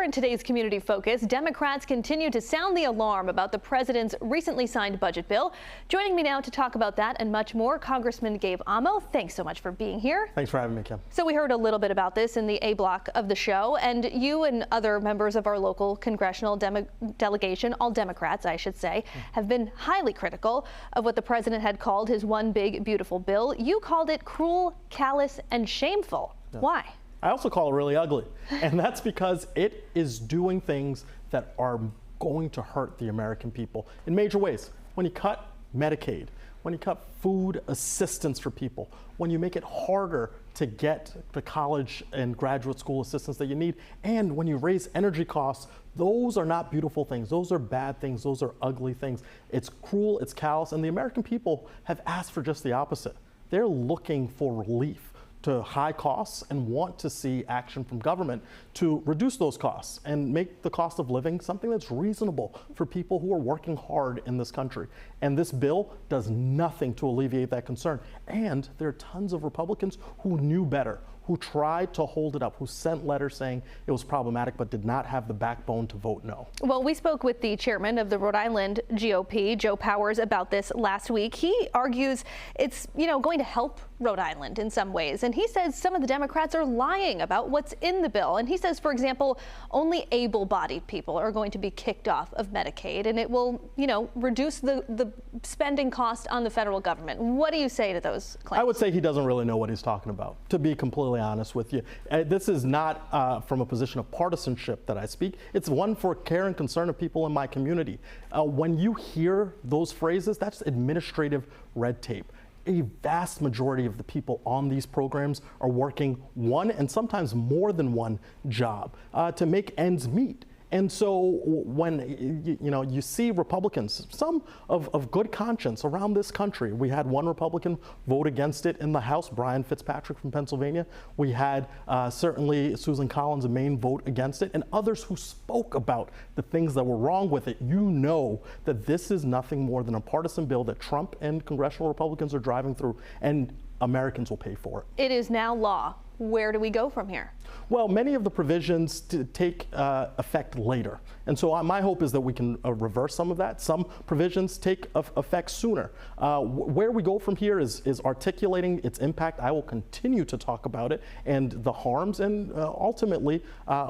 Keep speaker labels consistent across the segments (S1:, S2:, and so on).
S1: 4 in today's Community Focus, Democrats continue to sound the alarm about the president's recently signed budget bill. Joining me now to talk about that and much more, Congressman Gabe Amo. Thanks so much for being here.
S2: Thanks for having me, Kim.
S1: So we heard a little bit about this in the A block of the show, and you and other members of our local congressional delegation, all Democrats, I should say, have been highly critical of what the president had called his one big, beautiful bill. You called it cruel, callous, and shameful. Yeah. Why?
S2: I also call it really ugly, and that's because it is doing things that are going to hurt the American people in major ways. When you cut Medicaid, when you cut food assistance for people, when you make it harder to get the college and graduate school assistance that you need, and when you raise energy costs, those are not beautiful things. Those are bad things. Those are ugly things. It's cruel, it's callous, and the American people have asked for just the opposite. They're looking for relief to high costs and want to see action from government to reduce those costs and make the cost of living something that's reasonable for people who are working hard in this country. And this bill does nothing to alleviate that concern. And there are tons of Republicans who knew better, who tried to hold it up, who sent letters saying it was problematic but did not have the backbone to vote no.
S1: Well, we spoke with the chairman of the Rhode Island GOP, Joe Powers, about this last week. He argues it's, going to help Rhode Island in some ways. And he says some of the Democrats are lying about what's in the bill. And he says, for example, only able-bodied people are going to be kicked off of Medicaid, and it will, reduce the spending cost on the federal government. What do you say to those claims?
S2: I would say he doesn't really know what he's talking about, to be completely honest with you. This is not from a position of partisanship that I speak. It's one for care and concern of people in my community. When you hear those phrases, that's administrative red tape. A vast majority of the people on these programs are working one and sometimes more than one job to make ends meet. And so when you see Republicans, some of good conscience around this country, we had one Republican vote against it in the House, Brian Fitzpatrick from Pennsylvania. We had certainly Susan Collins of Maine vote against it, and others who spoke about the things that were wrong with it. You know that this is nothing more than a partisan bill that Trump and congressional Republicans are driving through, and Americans will pay for it.
S1: It is now law. Where do we go from here?
S2: Well, many of the provisions take effect later. And so my hope is that we can reverse some of that. Some provisions take effect sooner. Where we go from here is articulating its impact. I will continue to talk about it and the harms. And ultimately,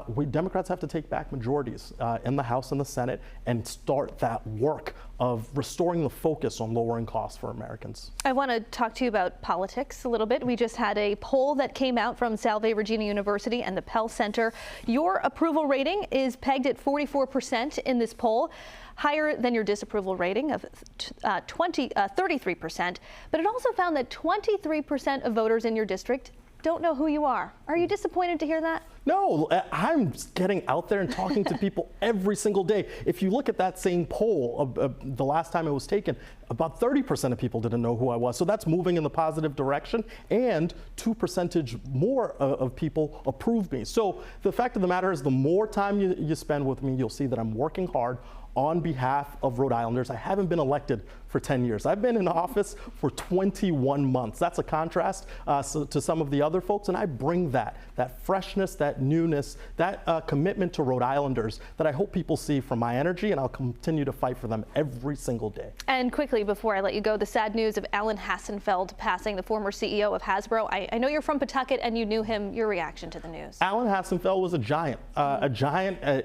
S2: we Democrats have to take back majorities in the House and the Senate and start that work of restoring the focus on lowering costs for Americans.
S1: I want to talk to you about politics a little bit. We just had a poll that came out from Salve Regina University and the Pell Center. Your approval rating is pegged at 44% in this poll, higher than your disapproval rating of 33%. But it also found that 23% of voters in your district don't know who you are. Are you disappointed to hear that?
S2: No, I'm getting out there and talking to people every single day. If you look at that same poll the last time it was taken, about 30% of people didn't know who I was. So that's moving in the positive direction, and 2% more of people approved me. So the fact of the matter is, the more time you spend with me, you'll see that I'm working hard on behalf of Rhode Islanders. I haven't been elected for 10 years. I've been in office for 21 months. That's a contrast to some of the other folks, and I bring that freshness, that newness, that commitment to Rhode Islanders that I hope people see from my energy, and I'll continue to fight for them every single day.
S1: And quickly, before I let you go, the sad news of Alan Hassenfeld passing, the former CEO of Hasbro. I know you're from Pawtucket and you knew him. Your reaction to the news?
S2: Alan Hassenfeld was a giant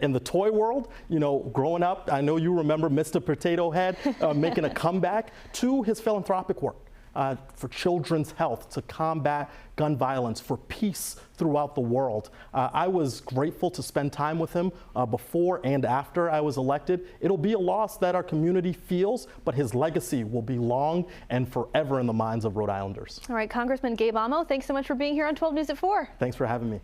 S2: in the toy world. Growing up, I know you remember Mr. Potato Head making a comeback to his philanthropic work for children's health, to combat gun violence, for peace throughout the world. I was grateful to spend time with him before and after I was elected. It'll be a loss that our community feels, but his legacy will be long and forever in the minds of Rhode Islanders.
S1: All right, Congressman Gabe Amo, thanks so much for being here on 12 News at 4.
S2: Thanks for having me.